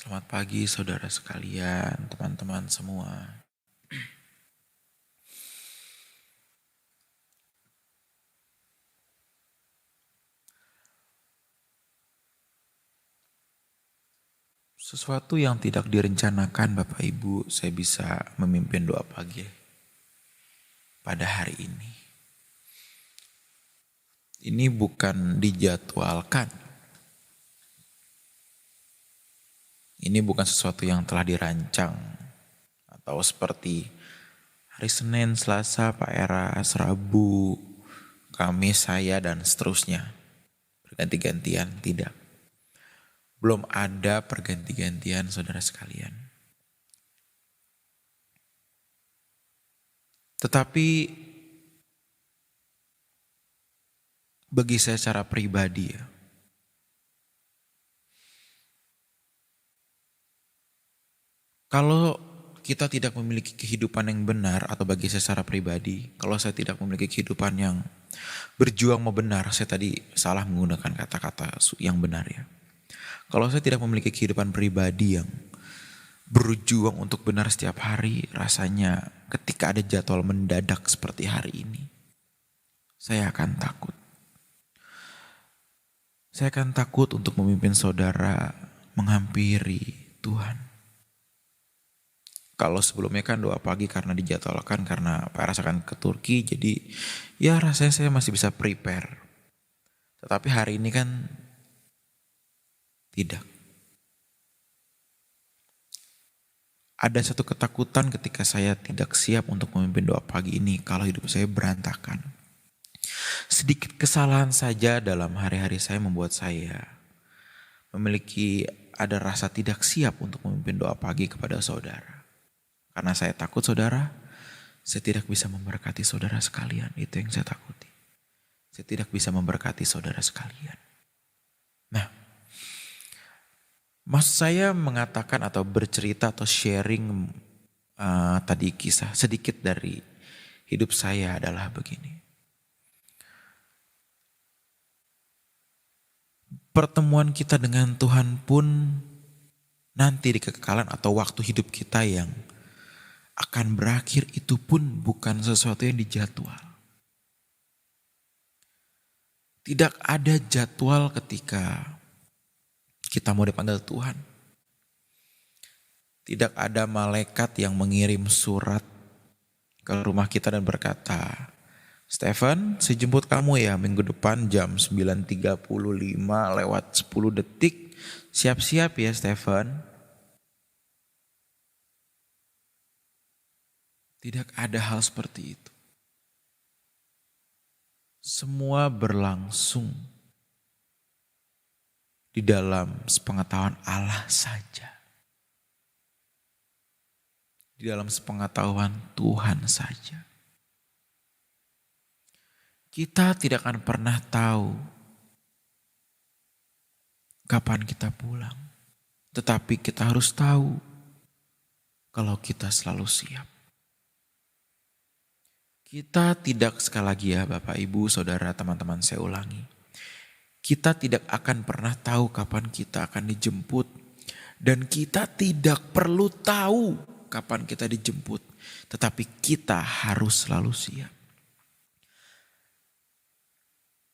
Selamat pagi saudara sekalian, teman-teman semua. Sesuatu yang tidak direncanakan Bapak Ibu, saya bisa memimpin doa pagi pada hari ini. Ini bukan dijadwalkan. Ini bukan sesuatu yang telah dirancang. Atau seperti hari Senin, Selasa, Pak Eras, Rabu, Kamis, saya, dan seterusnya. Berganti-gantian, tidak. Belum ada perganti-gantian saudara sekalian. Tetapi bagi saya secara pribadi ya, kalau kita tidak memiliki kehidupan yang benar, atau bagi saya secara pribadi, kalau saya tidak memiliki kehidupan yang berjuang mau benar, saya tadi salah menggunakan kata-kata yang benar ya. Kalau saya tidak memiliki kehidupan pribadi yang berjuang untuk benar setiap hari, rasanya ketika ada jadwal mendadak seperti hari ini, saya akan takut. Saya akan takut untuk memimpin saudara menghampiri Tuhan. Kalau sebelumnya kan doa pagi karena dijadwalkan karena Pak Eras akan ke Turki, jadi ya rasanya saya masih bisa prepare. Tetapi hari ini kan tidak. Ada satu ketakutan ketika saya tidak siap untuk memimpin doa pagi ini kalau hidup saya berantakan. Sedikit kesalahan saja dalam hari-hari saya membuat saya memiliki ada rasa tidak siap untuk memimpin doa pagi kepada saudara. Karena saya takut saudara, saya tidak bisa memberkati saudara sekalian. Itu yang saya takuti. Saya tidak bisa memberkati saudara sekalian. Nah, maksud saya mengatakan atau bercerita atau sharing tadi kisah sedikit dari hidup saya adalah begini. Pertemuan kita dengan Tuhan pun nanti di kekekalan atau waktu hidup kita yang akan berakhir itu pun bukan sesuatu yang dijadwal. Tidak ada jadwal ketika kita mau dipanggil Tuhan. Tidak ada malaikat yang mengirim surat ke rumah kita dan berkata, Stephen, saya jemput kamu ya minggu depan jam 9.35 lewat 10 detik. Siap-siap ya Stephen. Tidak ada hal seperti itu. Semua berlangsung di dalam sepengetahuan Allah saja. Di dalam sepengetahuan Tuhan saja. Kita tidak akan pernah tahu kapan kita pulang. Tetapi kita harus tahu kalau kita selalu siap. Kita tidak, sekali lagi ya Bapak Ibu Saudara teman-teman, saya ulangi. Kita tidak akan pernah tahu kapan kita akan dijemput. Dan kita tidak perlu tahu kapan kita dijemput. Tetapi kita harus selalu siap.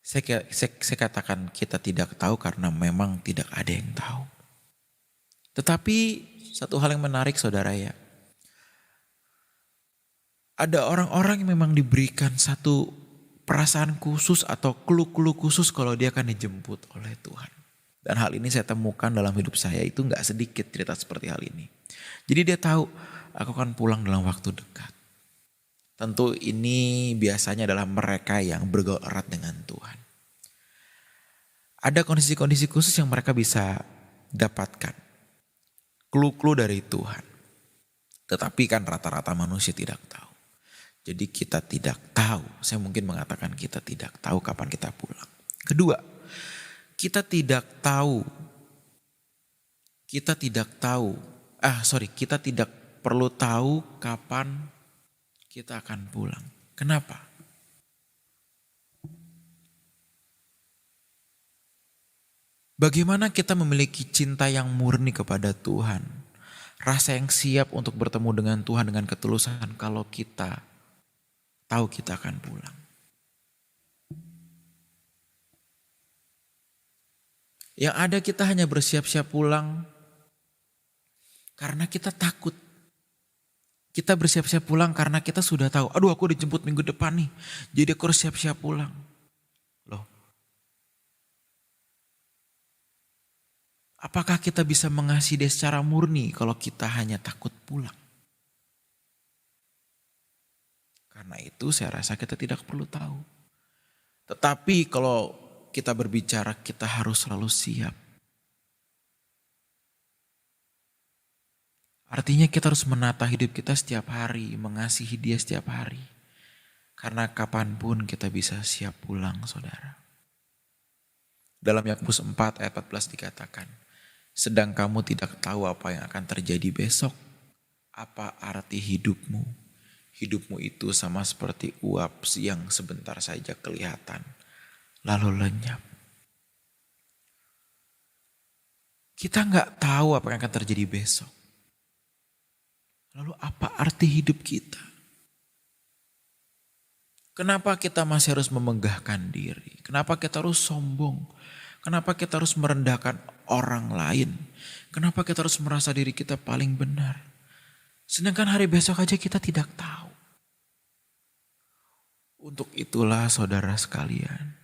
Saya katakan kita tidak tahu karena memang tidak ada yang tahu. Tetapi satu hal yang menarik saudara ya. Ada orang-orang yang memang diberikan satu perasaan khusus atau clue-clue khusus kalau dia akan dijemput oleh Tuhan. Dan hal ini saya temukan dalam hidup saya, itu gak sedikit cerita seperti hal ini. Jadi dia tahu aku akan pulang dalam waktu dekat. Tentu ini biasanya adalah mereka yang bergaul erat dengan Tuhan. Ada kondisi-kondisi khusus yang mereka bisa dapatkan. Clue-clue dari Tuhan. Tetapi kan rata-rata manusia tidak tahu. Jadi kita tidak tahu, saya mungkin mengatakan kita tidak tahu kapan kita pulang. Kedua, kita tidak perlu tahu kapan kita akan pulang. Kenapa? Bagaimana kita memiliki cinta yang murni kepada Tuhan, rasa yang siap untuk bertemu dengan Tuhan dengan ketulusan kalau kita tahu kita akan pulang. Yang ada kita hanya bersiap-siap pulang karena kita takut. Kita bersiap-siap pulang karena kita sudah tahu, aduh aku dijemput minggu depan nih, jadi aku harus siap-siap pulang. Loh, apakah kita bisa mengasihi dia secara murni kalau kita hanya takut pulang? Karena itu saya rasa kita tidak perlu tahu. Tetapi kalau kita berbicara, kita harus selalu siap. Artinya kita harus menata hidup kita setiap hari, mengasihi dia setiap hari. Karena kapanpun kita bisa siap pulang, saudara. Dalam Yakobus 4 ayat 14 dikatakan, sedang kamu tidak tahu apa yang akan terjadi besok. Apa arti hidupmu? Hidupmu itu sama seperti uap yang sebentar saja kelihatan, lalu lenyap. Kita nggak tahu apa yang akan terjadi besok. Lalu apa arti hidup kita? Kenapa kita masih harus memegahkan diri? Kenapa kita harus sombong? Kenapa kita harus merendahkan orang lain? Kenapa kita harus merasa diri kita paling benar? Sedangkan hari besok aja kita tidak tahu. Untuk itulah saudara sekalian,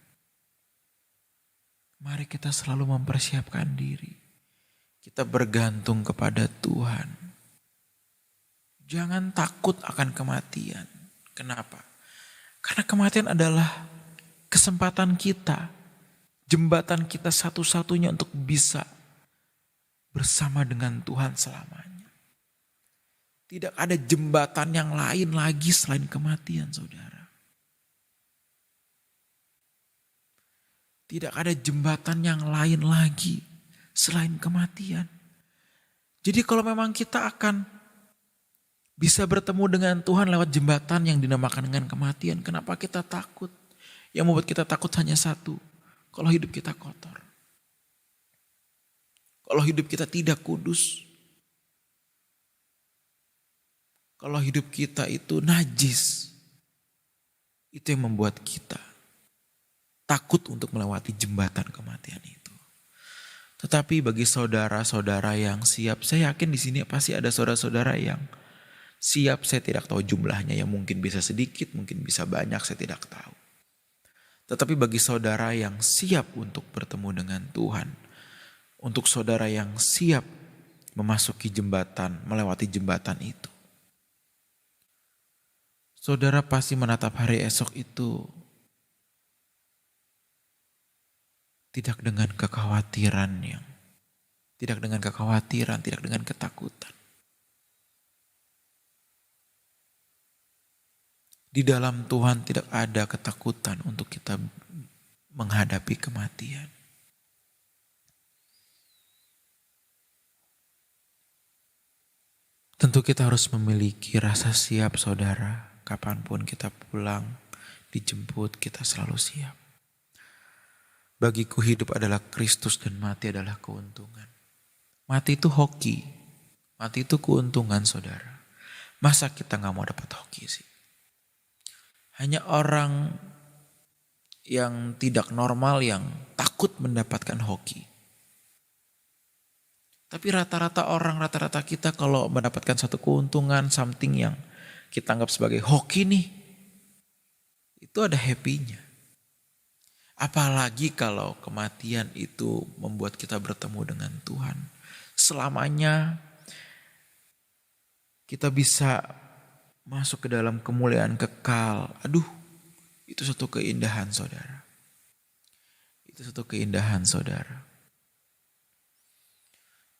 mari kita selalu mempersiapkan diri. Kita bergantung kepada Tuhan. Jangan takut akan kematian. Kenapa? Karena kematian adalah kesempatan kita, jembatan kita satu-satunya untuk bisa bersama dengan Tuhan selamanya. Tidak ada jembatan yang lain lagi selain kematian, saudara. Tidak ada jembatan yang lain lagi selain kematian. Jadi kalau memang kita akan bisa bertemu dengan Tuhan lewat jembatan yang dinamakan dengan kematian, kenapa kita takut? Yang membuat kita takut hanya satu, kalau hidup kita kotor. Kalau hidup kita tidak kudus. Kalau hidup kita itu najis. Itu yang membuat kita takut untuk melewati jembatan kematian itu. Tetapi bagi saudara-saudara yang siap, saya yakin di sini pasti ada saudara-saudara yang siap. Saya tidak tahu jumlahnya, yang mungkin bisa sedikit, mungkin bisa banyak, saya tidak tahu. Tetapi bagi saudara yang siap untuk bertemu dengan Tuhan, untuk saudara yang siap memasuki jembatan, melewati jembatan itu, saudara pasti menatap hari esok itu tidak dengan kekhawatiran, tidak dengan ketakutan. Di dalam Tuhan tidak ada ketakutan untuk kita menghadapi kematian. Tentu kita harus memiliki rasa siap, saudara. Kapanpun kita pulang, dijemput, kita selalu siap. Bagiku hidup adalah Kristus dan mati adalah keuntungan. Mati itu hoki. Mati itu keuntungan, saudara. Masa kita gak mau dapat hoki sih? Hanya orang yang tidak normal yang takut mendapatkan hoki. Tapi rata-rata kita kalau mendapatkan satu keuntungan, something yang kita anggap sebagai hoki nih, itu ada happy-nya. Apalagi kalau kematian itu membuat kita bertemu dengan Tuhan. Selamanya kita bisa masuk ke dalam kemuliaan kekal. Aduh, itu satu keindahan, saudara. Itu satu keindahan, saudara.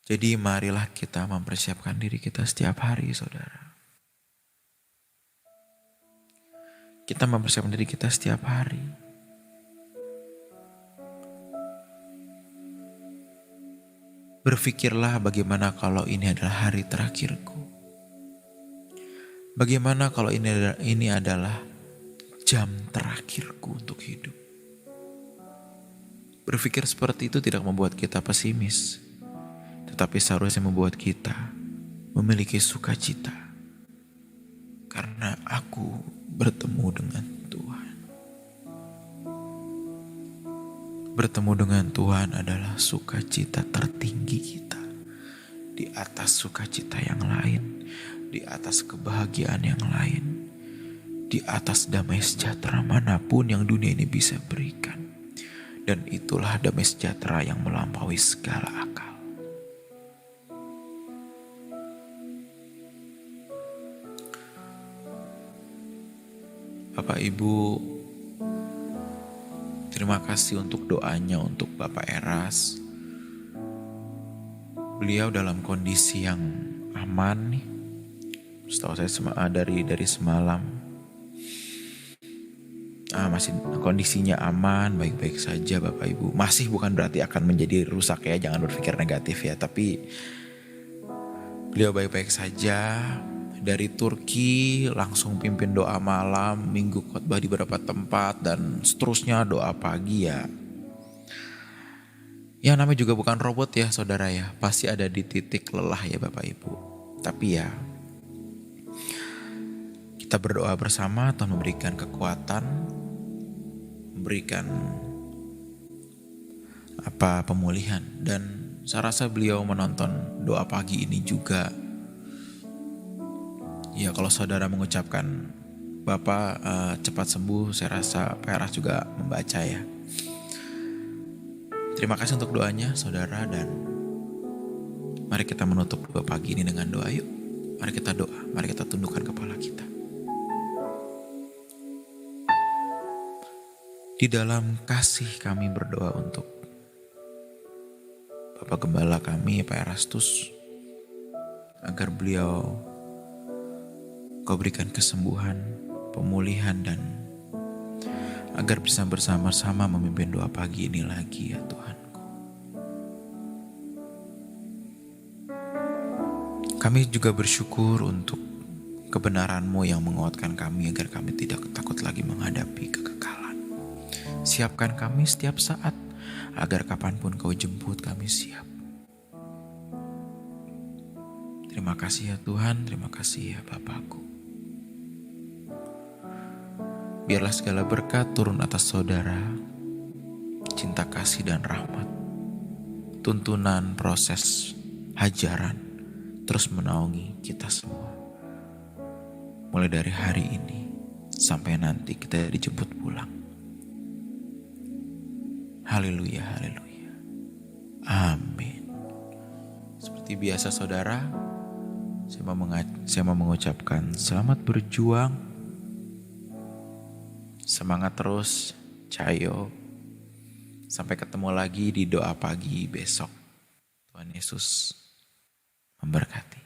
Jadi marilah kita mempersiapkan diri kita setiap hari, saudara. Kita mempersiapkan diri kita setiap hari. Berpikirlah bagaimana kalau ini adalah hari terakhirku. Bagaimana kalau ini adalah jam terakhirku untuk hidup. Berpikir seperti itu tidak membuat kita pesimis, tetapi seharusnya membuat kita memiliki sukacita. Karena aku bertemu dengan Tuhan. Bertemu dengan Tuhan adalah sukacita tertinggi kita. Di atas sukacita yang lain, di atas kebahagiaan yang lain, di atas damai sejahtera manapun yang dunia ini bisa berikan. Dan itulah damai sejahtera yang melampaui segala akal. Bapak Ibu, terima kasih untuk doanya untuk Bapak Eras. Beliau dalam kondisi yang aman nih. Setahu saya dari semalam masih kondisinya aman, baik-baik saja Bapak Ibu. Masih bukan berarti akan menjadi rusak ya, jangan berpikir negatif ya. Tapi beliau baik-baik saja. Dari Turki langsung pimpin doa malam, minggu khotbah di beberapa tempat, dan seterusnya doa pagi ya. Ya namanya juga bukan robot ya saudara ya, pasti ada di titik lelah ya Bapak Ibu. Tapi ya kita berdoa bersama, Tuhan memberikan kekuatan, memberikan pemulihan. Dan saya rasa beliau menonton doa pagi ini juga. Ya kalau saudara mengucapkan Bapak cepat sembuh, saya rasa Pak Eras juga membaca ya. Terima kasih untuk doanya saudara, dan mari kita menutup doa pagi ini dengan doa yuk. Mari kita doa, mari kita tundukkan kepala kita. Di dalam kasih kami berdoa untuk Bapak Gembala kami Pak Erastus, agar beliau Kau berikan kesembuhan, pemulihan, dan agar bisa bersama-sama memimpin doa pagi ini lagi ya Tuhanku. Kami juga bersyukur untuk kebenaran-Mu yang menguatkan kami agar kami tidak takut lagi menghadapi kekekalan. Siapkan kami setiap saat agar kapanpun Kau jemput kami siap. Terima kasih ya Tuhan, terima kasih ya Bapakku. Biarlah segala berkat turun atas saudara, cinta kasih dan rahmat, tuntunan proses hajaran terus menaungi kita semua. Mulai dari hari ini sampai nanti kita dijemput pulang. Haleluya, haleluya. Amin. Seperti biasa saudara, saya mau mengucapkan selamat berjuang. Semangat terus, Cayo. Sampai ketemu lagi di doa pagi besok. Tuhan Yesus memberkati.